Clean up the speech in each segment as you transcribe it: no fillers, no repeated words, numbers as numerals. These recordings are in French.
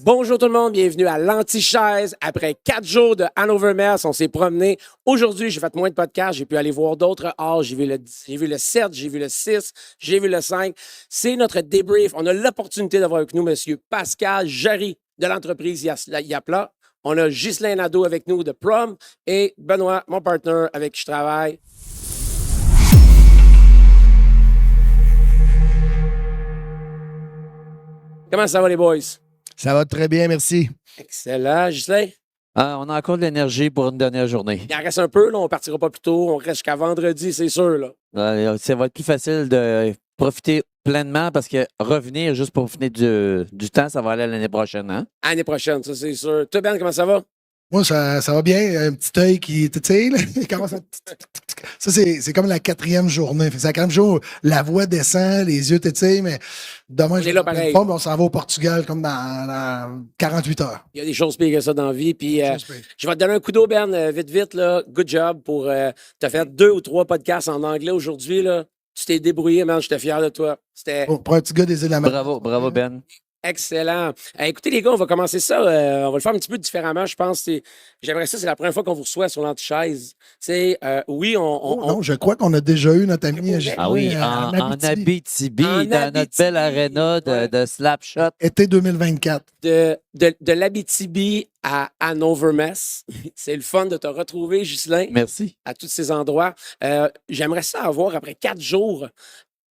Bonjour tout le monde, bienvenue à l'Anti-Chaise. Après 4 jours de Hanover Mess, on s'est promené. Aujourd'hui, j'ai fait moins de podcasts, j'ai pu aller voir d'autres âges. J'ai vu le 7, j'ai vu le 6, j'ai vu le 5. C'est notre débrief. On a l'opportunité d'avoir avec nous M. Pascal Jarry de l'entreprise Yapla. On a Ghislain Nadeau avec nous de Prom et Benoît, mon partenaire avec qui je travaille. Comment ça va les boys? Ça va très bien, merci. Excellent. Ghislain? On a encore de l'énergie pour une dernière journée. Il en reste un peu, là. On partira pas plus tôt. On reste jusqu'à vendredi, c'est sûr, là. Ça va être plus facile de profiter pleinement parce que revenir juste pour profiter du temps, ça va aller l'année prochaine. Hein? L'année prochaine, ça, c'est sûr. Toi, Ben, comment ça va? Moi, ça va bien. Un petit œil qui, tu sais, là, il commence à... Ça, c'est comme la 4e journée. C'est la 4e jour, la voix descend, les yeux, tu sais, mais demain, On est là pareil. on s'en va au Portugal comme dans 48 heures. Il y a des choses pires que ça dans la vie. Puis, je vais te donner un coup d'eau, Ben, vite, là. Good job pour... tu as fait 2 ou 3 podcasts en anglais aujourd'hui, là. Tu t'es débrouillé, man. J'étais fier de toi. C'était Pour un petit gars des îles de la Bravo, Ben. excellent. Écoutez, les gars, on va commencer ça. On va le faire un petit peu différemment, je pense. J'aimerais ça, c'est la première fois qu'on vous reçoit sur l'Anti-Chaise. Oui, Non, je crois qu'on a déjà eu notre ami Ghislain, Ah oui, en Abitibi, dans notre belle aréna de Slapshot. Été 2024. de l'Abitibi à Hanover Mess. C'est le fun de te retrouver, Ghislain, Merci. à tous ces endroits. J'aimerais ça avoir, après 4 jours,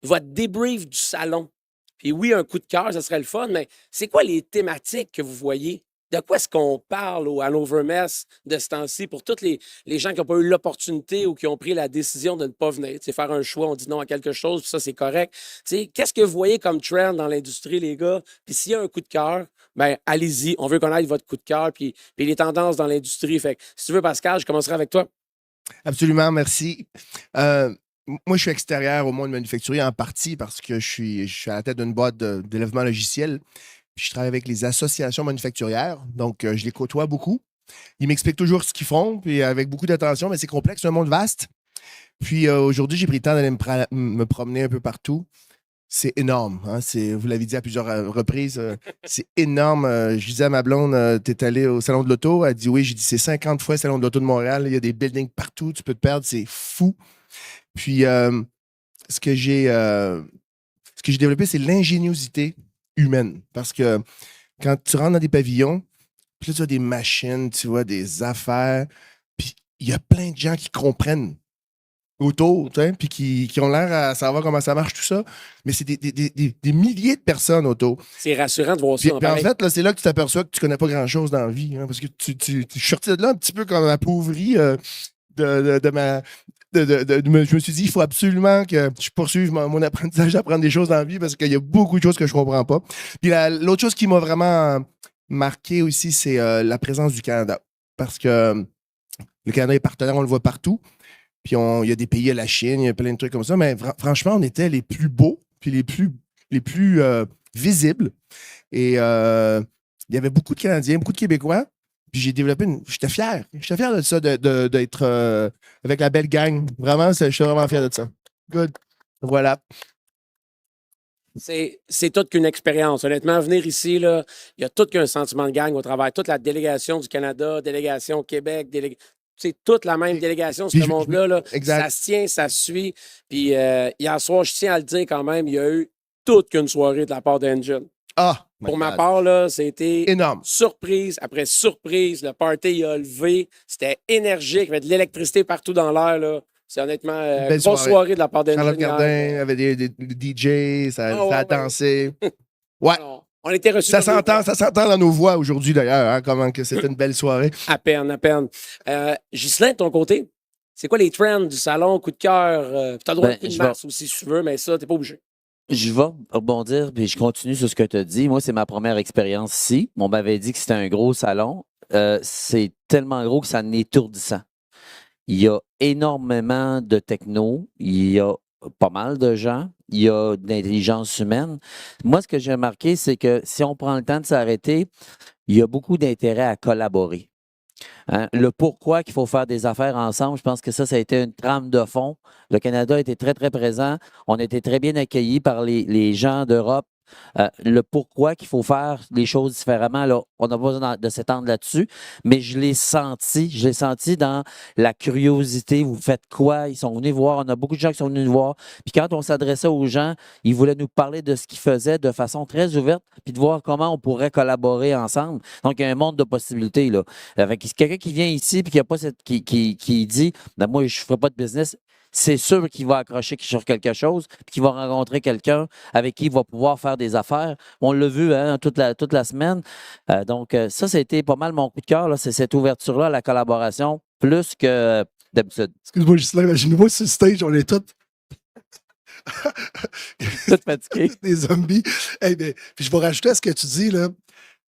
votre débrief du salon. Puis oui, un coup de cœur, ça serait le fun, mais c'est quoi les thématiques que vous voyez? De quoi est-ce qu'on parle au Hanover Mess de ce temps-ci pour tous les gens qui n'ont pas eu l'opportunité ou qui ont pris la décision de ne pas venir? Tu sais, faire un choix, on dit non à quelque chose, puis ça, c'est correct. Tu sais, qu'est-ce que vous voyez comme trend dans l'industrie, les gars? Puis s'il y a un coup de cœur, ben allez-y. On veut connaître votre coup de cœur, puis les tendances dans l'industrie. Fait que, si tu veux, Pascal, je commencerai avec toi. Absolument, merci. Moi, je suis extérieur au monde manufacturier en partie parce que je suis à la tête d'une boîte d'élèvement logiciel. Puis je travaille avec les associations manufacturières, donc je les côtoie beaucoup. Ils m'expliquent toujours ce qu'ils font, puis avec beaucoup d'attention, mais c'est complexe, c'est un monde vaste. Puis aujourd'hui, j'ai pris le temps d'aller me promener un peu partout. C'est énorme. Hein? Vous l'avez dit à plusieurs reprises, c'est énorme. Je disais à ma blonde, t'es allé au Salon de l'Auto? Elle dit oui. J'ai dit c'est 50 fois le Salon de l'Auto de Montréal. Il y a des buildings partout, tu peux te perdre, c'est fou. Puis ce que j'ai développé, c'est l'ingéniosité humaine. Parce que quand tu rentres dans des pavillons, puis là, tu vois des machines, tu vois des affaires, puis il y a plein de gens qui comprennent autour, puis qui ont l'air à savoir comment ça marche, tout ça. Mais c'est des milliers de personnes autour. C'est rassurant de voir Puis, ça. puis en fait, là, c'est là que tu t'aperçois que tu connais pas grand-chose dans la vie. Hein, parce que je suis sorti de là un petit peu comme appauvri je me suis dit, il faut absolument que je poursuive mon apprentissage d'apprendre des choses dans la vie parce qu'il y a beaucoup de choses que je comprends pas. Puis l'autre chose qui m'a vraiment marqué aussi, c'est la présence du Canada. Parce que le Canada est partenaire, on le voit partout. Puis il y a des pays, la Chine, il y a plein de trucs comme ça. Mais franchement, on était les plus beaux, puis les plus visibles. Et il y avait beaucoup de Canadiens, beaucoup de Québécois. Puis j'ai développé J'étais fier. J'étais fier de ça, d'être avec la belle gang. Vraiment, je suis vraiment fier de ça. Good. Voilà. C'est toute qu'une expérience. Honnêtement, venir ici, là, il y a tout qu'un sentiment de gang au travail. Toute la délégation du Canada, délégation Québec, c'est toute la même délégation, ce monde-là. Là. Ça se tient, ça se suit. Puis hier soir, je tiens à le dire quand même, il y a eu toute qu'une soirée de la part d'Engine. Pour ma part, là, c'était énorme. Surprise après surprise. Le party a levé. C'était énergique. Il y avait de l'électricité partout dans l'air. Là. C'est honnêtement une grosse soirée de la part d'Engine. Charlotte Cardin, il y avait des DJ, ça a dansé. Ouais. On était reçus. Ça s'entend dans nos voix aujourd'hui, d'ailleurs, hein, comment que c'était une belle soirée. À peine. Ghislain, de ton côté, c'est quoi les trends du salon, coup de cœur? Tu as le droit de coup de masse aussi, si tu veux, mais ça, t'es pas obligé. Je vais rebondir, puis je continue sur ce que tu as dit. Moi, c'est ma première expérience ici. On m'avait dit que c'était un gros salon. C'est tellement gros que ça en est étourdissant. Il y a énormément de techno. Il y a pas mal de gens. Il y a de l'intelligence humaine. Moi, ce que j'ai remarqué, c'est que si on prend le temps de s'arrêter, il y a beaucoup d'intérêt à collaborer. Hein? Le pourquoi qu'il faut faire des affaires ensemble, je pense que ça a été une trame de fond. Le Canada a été très, très présent. On a été très bien accueillis par les gens d'Europe le pourquoi qu'il faut faire les choses différemment. Là, on n'a pas besoin de s'étendre là-dessus, mais je l'ai senti dans la curiosité. Vous faites quoi? Ils sont venus voir. On a beaucoup de gens qui sont venus nous voir. Puis quand on s'adressait aux gens, ils voulaient nous parler de ce qu'ils faisaient de façon très ouverte, puis de voir comment on pourrait collaborer ensemble. Donc, il y a un monde de possibilités. Là. Avec quelqu'un qui vient ici puis qui a pas qui dit ben, moi, je ne ferai pas de business. C'est sûr qu'il va accrocher sur quelque chose, puis qu'il va rencontrer quelqu'un avec qui il va pouvoir faire des affaires. On l'a vu hein, toute la semaine. Donc, ça a été pas mal mon coup de cœur. Là, c'est cette ouverture-là, la collaboration, plus que d'habitude. Excuse-moi, Ghislain, imagine-moi sur le stage, on est tous Tout fatigué. des zombies. Hey, ben, puis je vais rajouter à ce que tu dis, là.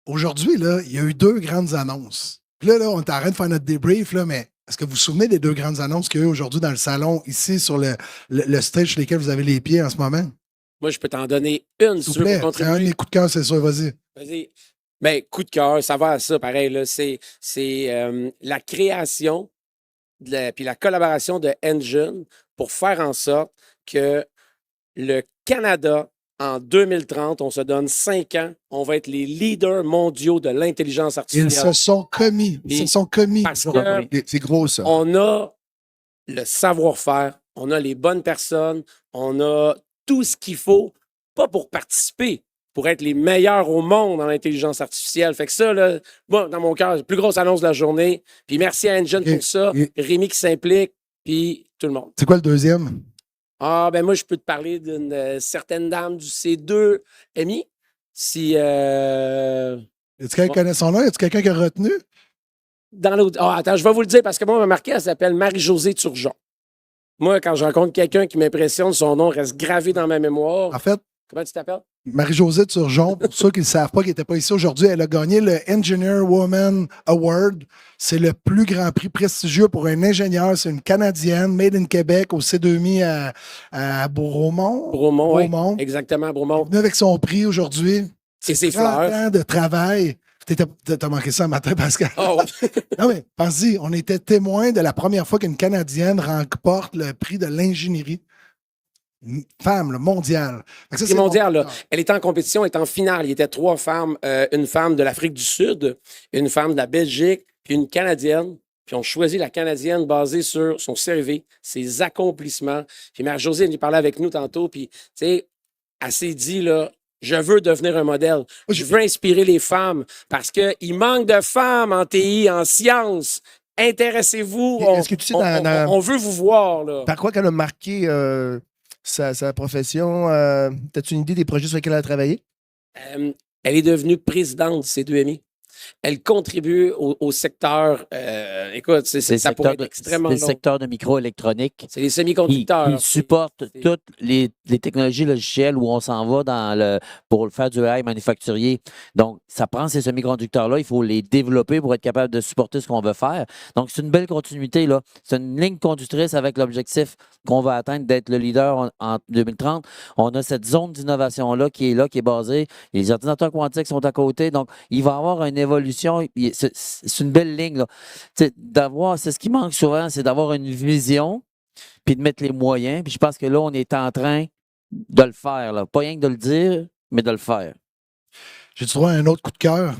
Aujourd'hui, là, il y a eu 2 grandes annonces. Puis là, on est en train de faire notre débrief, là, mais est-ce que vous vous souvenez des 2 grandes annonces qu'il y a eu aujourd'hui dans le salon, ici, sur le stage sur lequel vous avez les pieds en ce moment? Moi, je peux t'en donner une, S'il si vous tu veux, plaît, pour c'est un de contribuer. mes coups de cœur, c'est sûr, vas-y. Vas-y. Ben, coup de cœur, ça va à ça, pareil. Là. C'est la création puis la collaboration de Engine pour faire en sorte que le Canada, en 2030, on se donne 5 ans, on va être les leaders mondiaux de l'intelligence Ils artificielle. se sont commis. Ils se sont commis. Parce aujourd'hui. que C'est gros, ça. on a le savoir-faire, on a les bonnes personnes, on a tout ce qu'il faut, pas pour participer, pour être les meilleurs au monde en intelligence artificielle. Fait que ça, là, moi, dans mon cœur, c'est la plus grosse annonce de la journée. Puis merci à Engine Ok. pour ça, Et- Rémi qui s'implique, puis tout le monde. C'est quoi le deuxième? Ah, ben moi, je peux te parler d'une certaine dame du C2MI. Si Est-ce quelqu'un qui connaît son nom? Est-ce quelqu'un qui a retenu? dans l'autre. Ah, attends, je vais vous le dire parce que moi, on m'a marqué, elle s'appelle Marie-Josée Turgeon. Moi, quand je rencontre quelqu'un qui m'impressionne, son nom reste gravé dans ma mémoire. En fait, Comment tu t'appelles? Marie-Josée Turgeon, pour ceux qui ne le savent pas, qui n'étaient pas ici aujourd'hui, elle a gagné le Engineer Woman Award. C'est le plus grand prix prestigieux pour un ingénieur. C'est une Canadienne, made in Québec, au C2MI à Bromont. Bromont, oui. Bromont. Exactement, Bromont. Venue avec son prix aujourd'hui. C'est ses 30 fleurs. ans de travail. T'as manqué ça un matin, Pascal. Oh, Non, mais pense-y, on était témoin de la première fois qu'une Canadienne remporte le prix de l'ingénierie. Une femme, là, mondiale. Fait que ça, c'est mondial, là. bon. Elle était en compétition, elle était en finale. Il y était 3 femmes, une femme de l'Afrique du Sud, une femme de la Belgique, puis une Canadienne. Puis on choisit la Canadienne basée sur son CV, ses accomplissements. Puis Marie-Josée, elle parlait avec nous tantôt, puis, tu sais, elle s'est dit, là, je veux devenir un modèle. Je veux inspirer les femmes parce qu'il manque de femmes en TI, en sciences. Intéressez-vous. Est-ce que tu sais On veut vous voir, là. par quoi qu'elle a marqué sa profession? T'as-tu une idée des projets sur lesquels elle a travaillé? Elle est devenue présidente de C2MI. Elle contribue au secteur. Écoute, ça pourrait être extrêmement C'est le long. secteur de microélectronique. C'est les semi-conducteurs. Qui supporte c'est- toutes les technologies logicielles où on s'en va pour faire du AI manufacturier. Donc, ça prend ces semi-conducteurs-là, il faut les développer pour être capable de supporter ce qu'on veut faire. Donc, c'est une belle continuité, là. C'est une ligne conductrice avec l'objectif qu'on va atteindre d'être le leader en 2030. On a cette zone d'innovation-là, qui est basée. Les ordinateurs quantiques sont à côté. Donc, il va y avoir une évolution. C'est une belle ligne, là. C'est ce qui manque souvent, c'est d'avoir une vision puis de mettre les moyens. Puis je pense que là, on est en train de le faire. Là. Pas rien que de le dire, mais de le faire. J'ai trouvé un autre coup de cœur.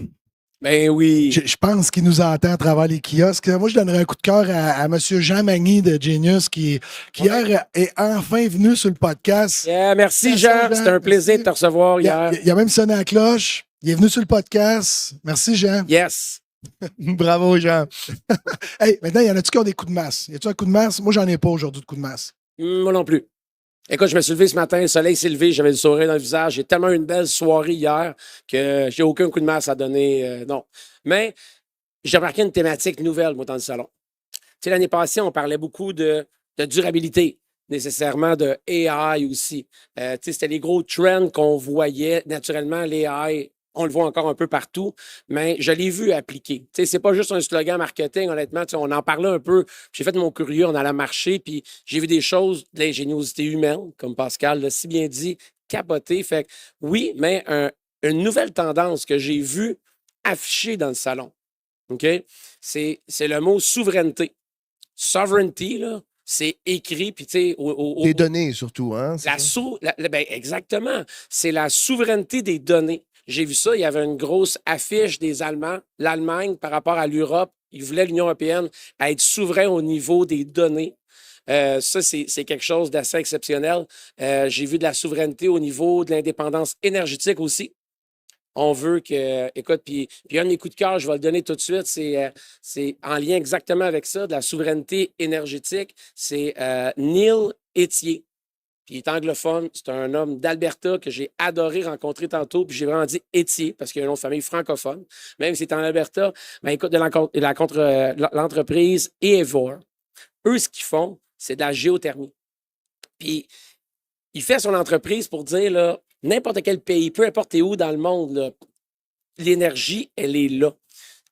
Ben oui. Je pense qu'il nous entend à travers les kiosques. Moi, je donnerais un coup de cœur à M. Jean Magny de Genius qui hier est enfin venu sur le podcast. Yeah, merci, Merci, Jean. Jean. C'était un plaisir de te recevoir Il a, hier. il a même sonné à la cloche. Il est venu sur le podcast. Merci, Jean. Yes. Bravo, Jean. Hey, maintenant, y en a-tu qui ont des coups de masse? Y a-tu un coup de masse? Moi, j'en ai pas aujourd'hui de coup de masse. Moi non plus. Écoute, je me suis levé ce matin, le soleil s'est levé, j'avais le sourire dans le visage. J'ai tellement eu une belle soirée hier que j'ai aucun coup de masse à donner. Non. Mais j'ai remarqué une thématique nouvelle, moi, dans le salon. Tu sais, l'année passée, on parlait beaucoup de durabilité, nécessairement de AI aussi. Tu sais, c'était les gros trends qu'on voyait. Naturellement, l'AI, on le voit encore un peu partout, mais je l'ai vu appliquer. Tu sais, c'est pas juste un slogan marketing, honnêtement. Tu sais, on en parlait un peu. J'ai fait mon curieux en allant marcher, puis j'ai vu des choses de l'ingéniosité humaine, comme Pascal l'a si bien dit, capoté. Fait que oui, mais une nouvelle tendance que j'ai vue affichée dans le salon, OK? C'est le mot souveraineté. Sovereignty, là, c'est écrit, puis tu sais, Des données, surtout, hein? ben, exactement. C'est la souveraineté des données. J'ai vu ça, il y avait une grosse affiche des Allemands, l'Allemagne par rapport à l'Europe. Ils voulaient l'Union européenne être souverain au niveau des données. Ça, c'est quelque chose d'assez exceptionnel. J'ai vu de la souveraineté au niveau de l'indépendance énergétique aussi. On veut que, écoute, puis un de mes coups de cœur, je vais le donner tout de suite, c'est en lien exactement avec ça, de la souveraineté énergétique. C'est Neil Etier. Puis il est anglophone, c'est un homme d'Alberta que j'ai adoré rencontrer tantôt, puis j'ai vraiment dit Etier, parce qu'il y a une autre famille francophone. Même si c'est en Alberta, ben écoute, l'entreprise Eevor. Eux, ce qu'ils font, c'est de la géothermie. Puis il fait son entreprise pour dire, là, n'importe quel pays, peu importe où dans le monde, là, l'énergie, elle est là.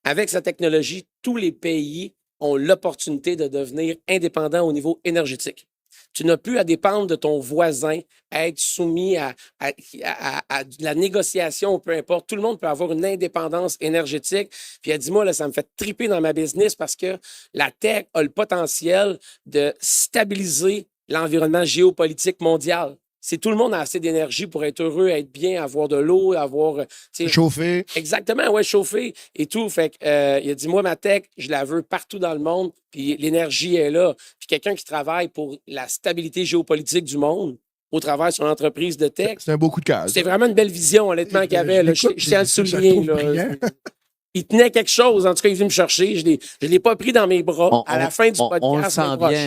Avec sa technologie, tous les pays ont l'opportunité de devenir indépendants au niveau énergétique. Tu n'as plus à dépendre de ton voisin, à être soumis à de la négociation, peu importe. Tout le monde peut avoir une indépendance énergétique. Puis elle dit, moi, là, ça me fait triper dans ma business parce que la tech a le potentiel de stabiliser l'environnement géopolitique mondial. Si tout le monde a assez d'énergie pour être heureux, être bien, avoir de l'eau, avoir... Chauffer. Exactement, ouais, chauffer et tout. Fait que, il a dit, moi, ma tech, je la veux partout dans le monde, puis l'énergie est là. Puis quelqu'un qui travaille pour la stabilité géopolitique du monde au travers de son entreprise de tech. C'est un beau coup de cœur. C'est vraiment une belle vision, honnêtement, qu'il y avait. Là. Je tiens à le souligner. Là. Il tenait quelque chose. En tout cas, il est venu me chercher. Je ne l'ai pas pris dans mes bras à la fin du podcast.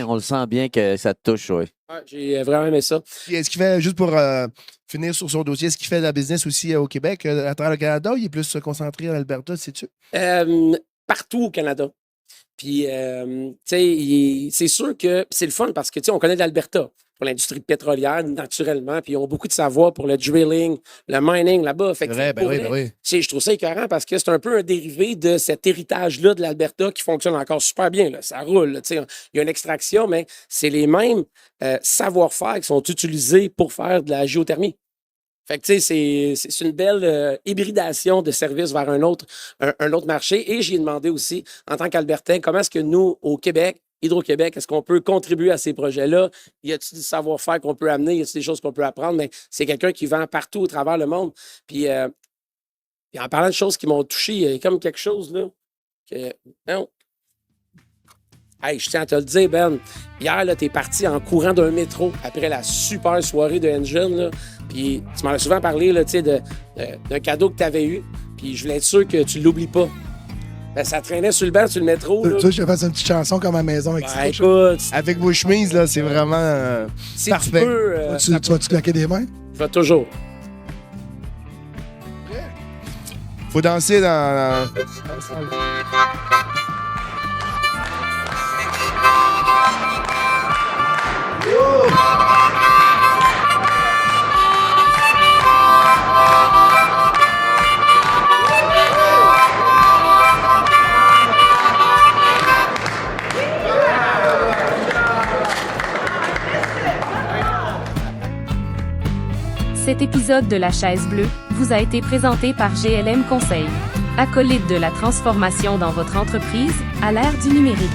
On le sent bien que ça te touche, oui. Ouais, j'ai vraiment aimé ça. Est-ce qu'il fait, juste pour finir sur son dossier, est-ce qu'il fait de la business aussi au Québec, à travers le Canada, ou il est plus concentré en Alberta, sais-tu? Partout au Canada. Puis, tu sais, c'est sûr que c'est le fun parce que, tu sais, on connaît l'Alberta pour l'industrie pétrolière, naturellement, puis ils ont beaucoup de savoir pour le drilling, le mining là-bas. Fait que, oui. Je trouve ça écœurant parce que c'est un peu un dérivé de cet héritage-là de l'Alberta qui fonctionne encore super bien. Là. Ça roule. Là, il y a une extraction, mais c'est les mêmes savoir-faire qui sont utilisés pour faire de la géothermie. Fait que, tu sais, c'est une belle hybridation de services vers un autre marché. Et j'ai demandé aussi, en tant qu'Albertain, comment est-ce que nous, au Québec, Hydro-Québec, est-ce qu'on peut contribuer à ces projets-là? Y a-t-il du savoir-faire qu'on peut amener? Y a-t-il des choses qu'on peut apprendre? Mais c'est quelqu'un qui vend partout au travers le monde. Puis en parlant de choses qui m'ont touché, il y a comme quelque chose, là, que... Non. Hey, je tiens à te le dire, Ben. Hier, là, t'es parti en courant d'un métro après la super soirée de Engine, là. Puis tu m'en as souvent parlé, là, tu sais, d'un cadeau que t'avais eu. Puis je voulais être sûr que tu l'oublies pas. Ben, ça traînait sur le banc, sur le métro. Tu veux que je fasse une petite chanson comme à la maison avec ça? Écoute, avec vos chemises, là, c'est vraiment si parfait. Tu peux, tu vas-tu claquer des mains? Je vais toujours. Faut danser dans... Cet épisode de La Chaise Bleue vous a été présenté par GLM Conseil. Acolyte de la transformation dans votre entreprise à l'ère du numérique.